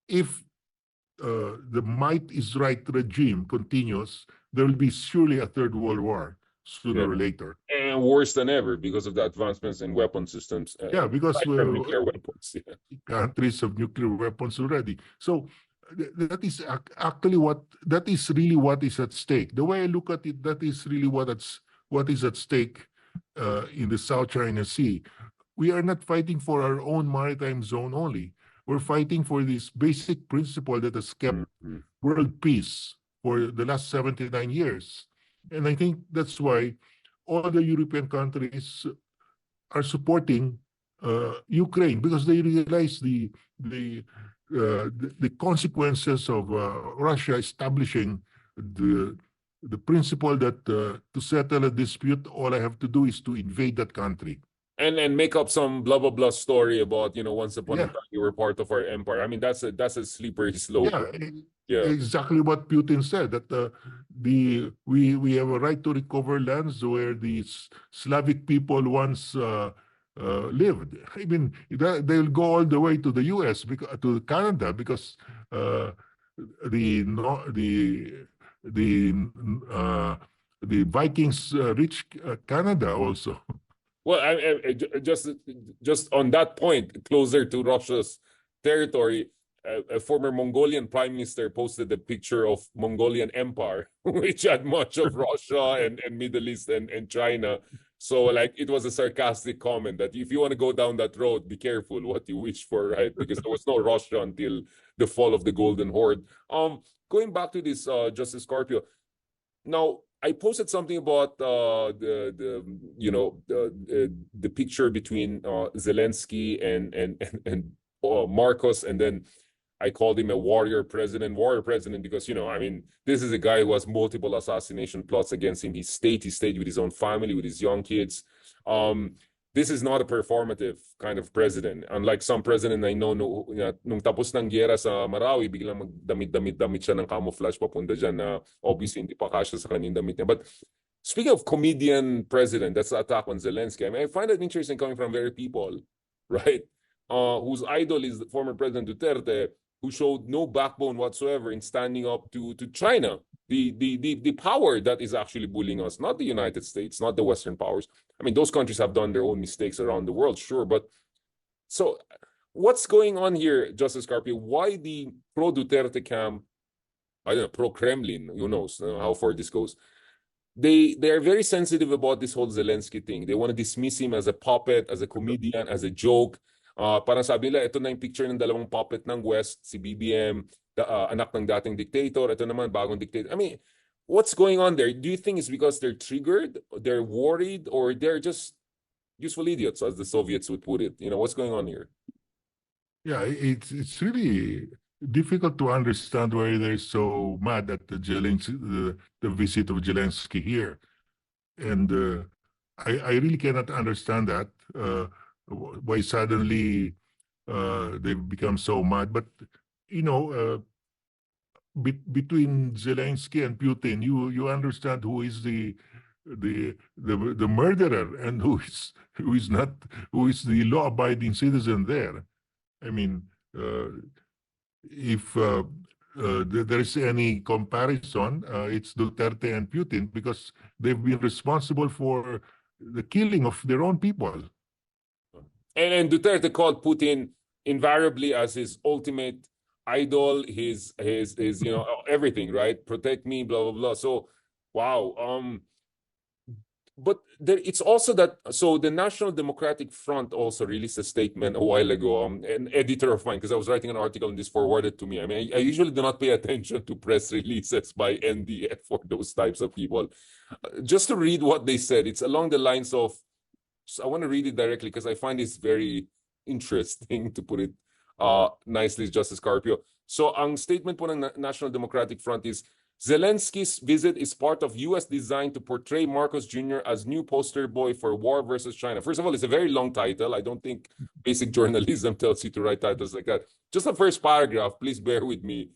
if the might is right regime continues, there will be surely a third world war sooner or later. And worse than ever because of the advancements in weapon systems. Yeah, because from nuclear weapons. Yeah. Countries have nuclear weapons already. So that is actually that is really what is at stake. The way I look at it, that is really what is at stake in the South China Sea. We are not fighting for our own maritime zone only. We're fighting for this basic principle that has kept world peace for the last 79 years. And I think that's why all the European countries are supporting Ukraine, because they realize the consequences of Russia establishing the principle that to settle a dispute, all I have to do is to invade that country. And make up some blah blah blah story about, once upon a time you were part of our empire. I mean, that's a slippery slope. Exactly what Putin said, that we have a right to recover lands where these Slavic people once lived. I mean, they'll go all the way to the U.S. to Canada, because the Vikings reached Canada also. Well, just on that point, closer to Russia's territory, a former Mongolian prime minister posted a picture of Mongolian Empire, which had much of Russia and Middle East and China. So, like, it was a sarcastic comment that if you want to go down that road, be careful what you wish for, right? Because there was no Russia until the fall of the Golden Horde. Going back to this, Justice Scorpio. Now, I posted something about the picture between Zelensky and Marcos, and then I called him a warrior president because, I mean, this is a guy who has multiple assassination plots against him. He stayed with his own family, with his young kids. This is not a performative kind of president. Unlike some president I know, nung tapos ng giyera sa Marawi, biglang magdamit-damit siya ng camouflage papunta dyan na obviously hindi pa kasya sa kanyang damit niya. But speaking of comedian president, that's the attack on Zelensky. I mean, I find it interesting coming from very people, right? Whose idol is the former President Duterte, who showed no backbone whatsoever in standing up to China, the power that is actually bullying us, not the United States, not the Western powers. I mean, those countries have done their own mistakes around the world, sure. But so what's going on here, Justice Carpio? Why the pro-Duterte camp, I don't know, pro-Kremlin, who knows how far this goes, they are very sensitive about this whole Zelensky thing. They want to dismiss him as a puppet, as a comedian, as a joke. Parang sabi nila, ito na yung picture ng dalawang puppet ng West, si BBM, anak ng dating dictator, ito naman, bagong dictator. I mean, what's going on there? Do you think it's because they're triggered, they're worried, or they're just useful idiots, as the Soviets would put it? What's going on here? Yeah, it's really difficult to understand why they're so mad at the visit of Zelensky here. And I really cannot understand that. Why suddenly they've become so mad. But between Zelensky and Putin, you understand who is the murderer and who is the law-abiding citizen there. I mean, if there is any comparison, it's Duterte and Putin, because they've been responsible for the killing of their own people. And Duterte called Putin invariably as his ultimate idol, his everything, right? Protect me, blah, blah, blah. So, wow. But it's also that, so the National Democratic Front also released a statement a while ago. An editor of mine, because I was writing an article and this forwarded to me. I mean, I usually do not pay attention to press releases by NDF for those types of people. Just to read what they said, it's along the lines of, so I want to read it directly because I find it's very interesting, to put it nicely, Justice Carpio. So ang statement po ng National Democratic Front is, Zelensky's visit is part of U.S. design to portray Marcos Jr. as new poster boy for war versus China. First of all, it's a very long title. I don't think basic journalism tells you to write titles like that. Just the first paragraph, please bear with me,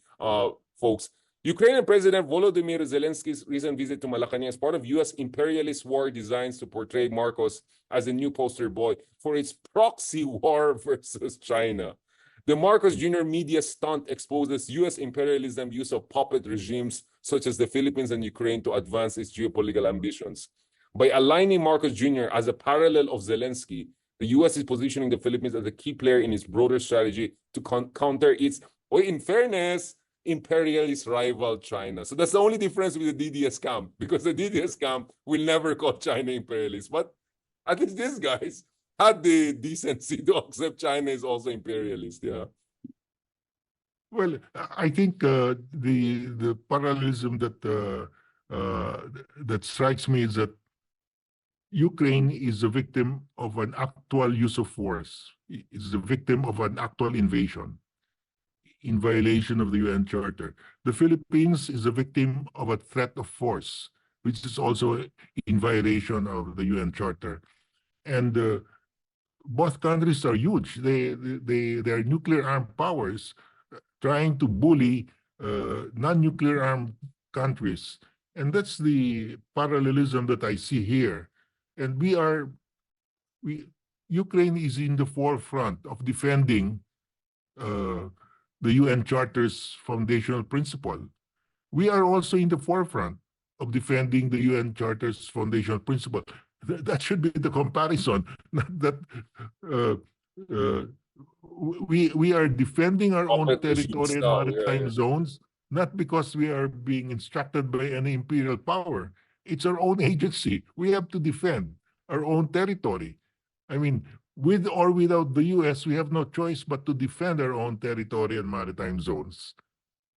folks. Ukrainian President Volodymyr Zelensky's recent visit to Malacanang is part of U.S. imperialist war designs to portray Marcos as a new poster boy for its proxy war versus China. The Marcos Jr. media stunt exposes U.S. imperialism use of puppet regimes such as the Philippines and Ukraine to advance its geopolitical ambitions. By aligning Marcos Jr. as a parallel of Zelensky, the U.S. is positioning the Philippines as a key player in its broader strategy to counter its, or in fairness, imperialist rival China. So that's the only difference with the DDS camp, because the DDS camp will never call China imperialist. But at least these guys had the decency to accept China is also imperialist. Yeah. Well, I think the parallelism that strikes me is that Ukraine is a victim of an actual use of force. It's the victim of an actual invasion in violation of the UN Charter. The Philippines is a victim of a threat of force, which is also in violation of the UN Charter. And both countries are huge. They are nuclear armed powers trying to bully non-nuclear armed countries. And that's the parallelism that I see here. And Ukraine is in the forefront of defending the UN Charter's foundational principle. We are also in the forefront of defending the UN Charter's foundational principle. That should be the comparison. Not that we are defending our own territory and maritime zones, not because we are being instructed by any imperial power. It's our own agency. We have to defend our own territory. I mean, with or without the US, we have no choice but to defend our own territory and maritime zones.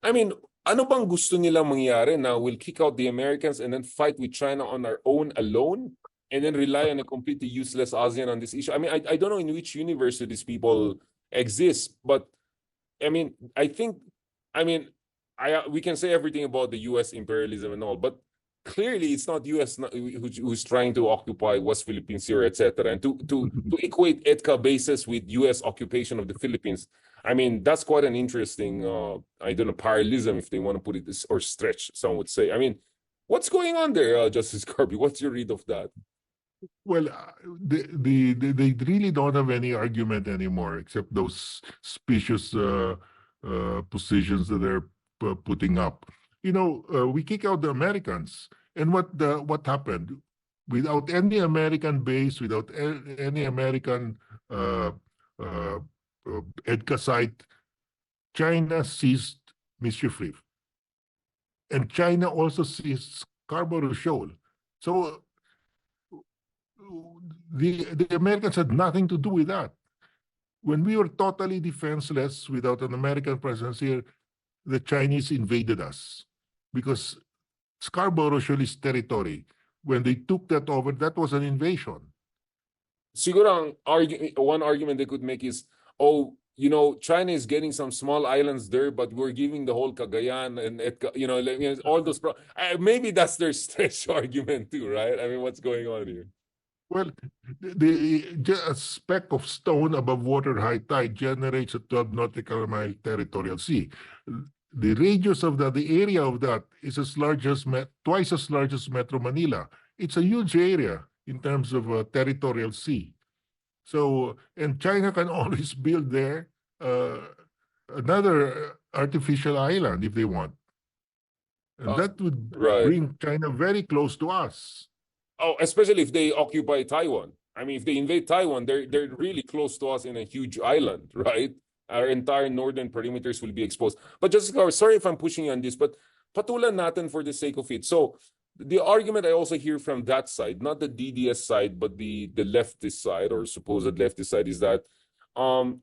I mean, ano bang gusto nila mangyari na we'll kick out the Americans and then fight with China on our own alone and then rely on a completely useless ASEAN on this issue? I mean, I don't know in which universe do these people exist, but I mean, we can say everything about the US imperialism and all, but clearly it's not US who's trying to occupy West Philippines here, etc. And to equate EDCA bases with US occupation of the Philippines, I mean, that's quite an interesting, I don't know, parallelism, if they want to put it this, or stretch, some would say. I mean, what's going on there, Justice Kirby? What's your read of that? Well, they really don't have any argument anymore, except those specious positions that they're putting up. You know, we kick out the Americans, and what happened? Without any American base, without any American EDCA site, China seized Mischief Reef, and China also seized Scarborough Shoal. So the Americans had nothing to do with that. When we were totally defenseless without an American presence here, the Chinese invaded us because Scarborough Shoal is territory. When they took that over, that was an invasion. Siguro one argument they could make is, oh, you know, China is getting some small islands there, but we're giving the whole Cagayan and you know, all those. Maybe that's their stretch argument too, right? I mean, what's going on here? Well, a speck of stone above water high tide generates a 12 nautical mile territorial sea. The radius of that, the area of that is as large as twice as large as Metro Manila. It's a huge area in terms of territorial sea. So, and China can always build there another artificial island if they want. And that would bring China very close to us. Oh, especially if they occupy Taiwan. I mean, if they invade Taiwan, they're really close to us in a huge island, right? Our entire northern perimeters will be exposed. But just sorry if I'm pushing you on this, but patulan natin for the sake of it. So the argument I also hear from that side, not the DDS side, but the leftist side or supposed leftist side, is that ang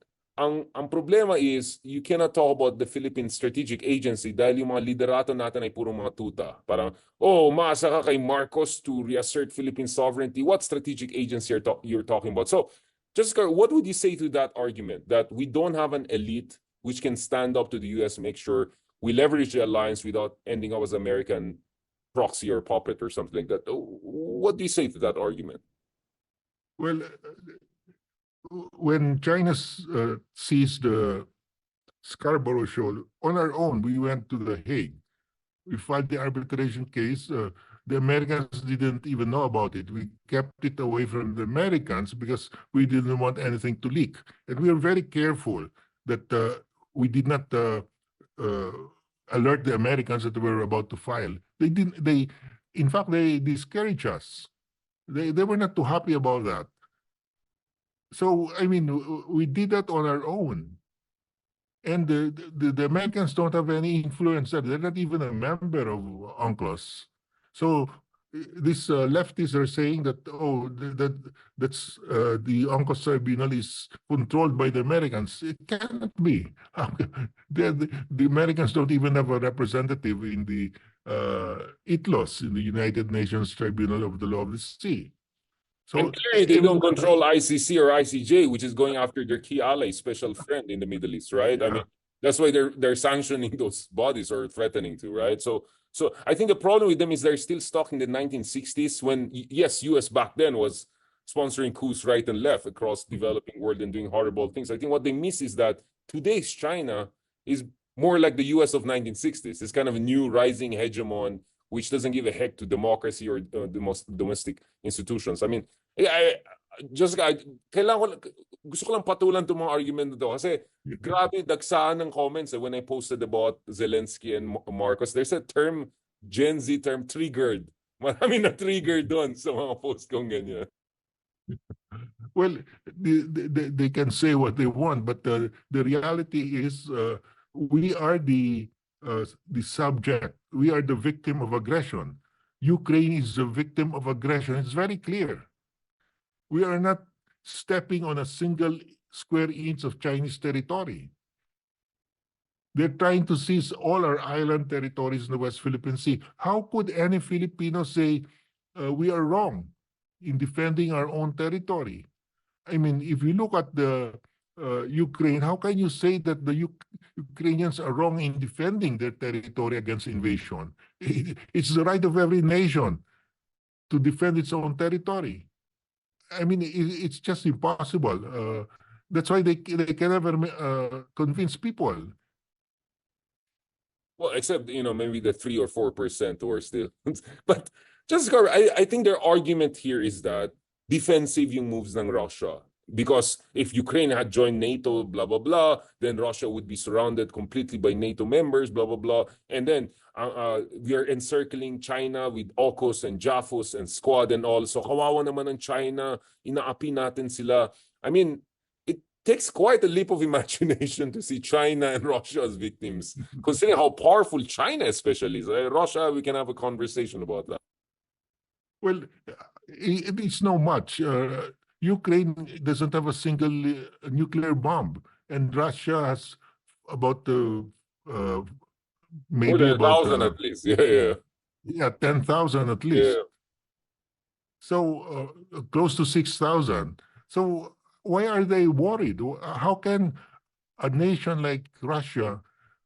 problema is you cannot talk about the Philippine Strategic Agency dahil yung mga liderato natin ay puro mga tuta. Parang, oh, maasa ka kay Marcos to reassert Philippine sovereignty. What strategic agency you're talking about? So, Jessica, what would you say to that argument that we don't have an elite which can stand up to the US, make sure we leverage the alliance without ending up as American proxy or puppet or something like that? What do you say to that argument? Well, when China seized the Scarborough Shoal, on our own, we went to The Hague. We filed the arbitration case. The Americans didn't even know about it. We kept it away from the Americans because we didn't want anything to leak. And we were very careful that we did not alert the Americans that we were about to file. They didn't. In fact, they discouraged us. They were not too happy about that. So I mean, we did that on our own. And the Americans don't have any influence there. They're not even a member of UNCLOS. So these leftists are saying that, oh, that's the UNCLOS tribunal is controlled by the Americans. It cannot be. The Americans don't even have a representative in the ITLOS, in the United Nations Tribunal of the Law of the Sea. So and clearly they don't control ICC or ICJ, which is going after their key ally, special friend in the Middle East, right? Yeah. I mean, that's why they're sanctioning those bodies or threatening to, right? So I think the problem with them is they're still stuck in the 1960s when, yes, US back then was sponsoring coups right and left across developing world and doing horrible things. I think what they miss is that today's China is more like the US of 1960s. It's kind of a new rising hegemon which doesn't give a heck to democracy or the most domestic institutions. I mean, gusto ko lang patulan itong mga argument to kasi grabe dagsaan ng comments when I posted about Zelensky and Marcos. There's a term, Gen Z term, triggered. Marami na triggered doon sa mga post kong ganyan. Well, they can say what they want, but the reality is we are the subject. We are the victim of aggression. Ukraine is the victim of aggression. It's very clear. We are not stepping on a single square inch of Chinese territory. They're trying to seize all our island territories in the West Philippine Sea. How could any Filipino say we are wrong in defending our own territory? I mean, if you look at the Ukraine, how can you say that the Ukrainians are wrong in defending their territory against invasion? It's the right of every nation to defend its own territory. I mean, it's just impossible. That's why they can never convince people. Well, except, maybe the 3 or 4% who are still. But just, I think their argument here is that defensive yung moves ng Russia. Because if Ukraine had joined NATO, blah, blah, blah, then Russia would be surrounded completely by NATO members, blah, blah, blah. And then we are encircling China with AUKUS and JAFUS and Squad and all. So kawawa naman ng China, inaapi natin sila. I mean, it takes quite a leap of imagination to see China and Russia as victims, considering how powerful China especially is. Russia, we can have a conversation about that. Well, it's no much. Ukraine doesn't have a single nuclear bomb, and Russia has about maybe more than about 1,000 at least. Yeah, 10,000 at least. Yeah. So close to 6,000. So why are they worried? How can a nation like Russia,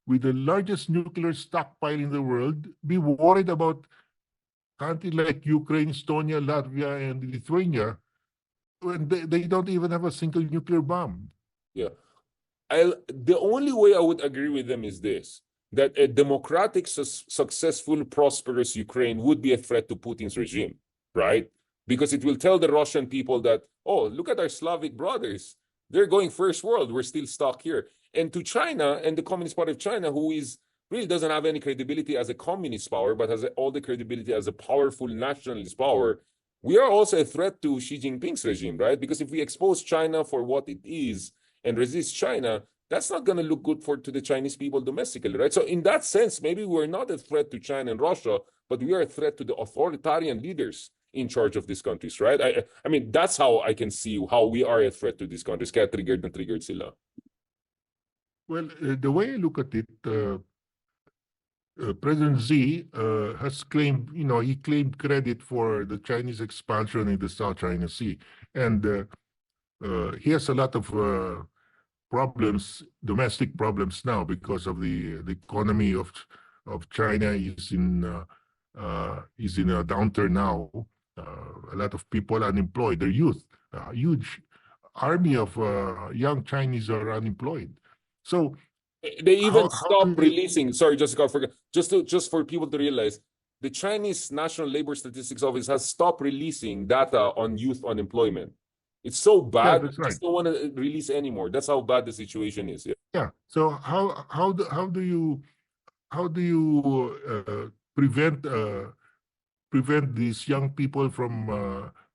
with the largest nuclear stockpile in the world, be worried about countries like Ukraine, Estonia, Latvia, and Lithuania, when they don't even have a single nuclear bomb? Yeah. The only way I would agree with them is this, that a democratic, successful, prosperous Ukraine would be a threat to Putin's regime, right? Because it will tell the Russian people that, oh, look at our Slavic brothers. They're going first world. We're still stuck here. And to China and the Communist Party of China, who really doesn't have any credibility as a communist power, but has all the credibility as a powerful nationalist power, we are also a threat to Xi Jinping's regime, right? Because if we expose China for what it is and resist China, that's not going to look good to the Chinese people domestically, right? So in that sense, maybe we're not a threat to China and Russia, but we are a threat to the authoritarian leaders in charge of these countries, right? I mean, that's how I can see how we are a threat to these countries. Kaya triggered sila. Well, the way I look at it, President Xi has claimed, he claimed credit for the Chinese expansion in the South China Sea. And he has a lot of problems, domestic problems now, because of the economy of China is in a downturn now. A lot of people unemployed. They're youth. A huge army of young Chinese are unemployed. So they even stopped releasing. Sorry, just for people to realize, the Chinese National Labor Statistics Office has stopped releasing data on youth unemployment. It's so bad, that's they right. just don't want to release anymore. That's how bad the situation is. Yeah. Yeah. So how do you prevent these young people from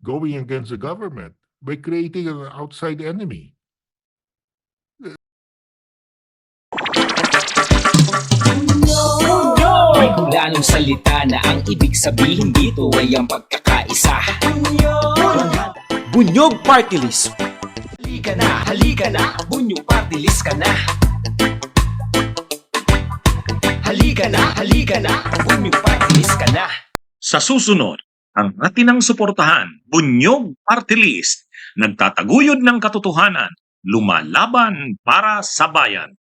going against the government by creating an outside enemy? May hulanong salita na ang ibig sabihin dito ay ang pagkakaisa. Bunyog Party List. Halika na, Bunyog Party List ka na. Halika na, Bunyog Party List ka na. Sa susunod, ang atinang suportahan, Bunyog Party List, nagtataguyod ng katotohanan, lumalaban para sa bayan.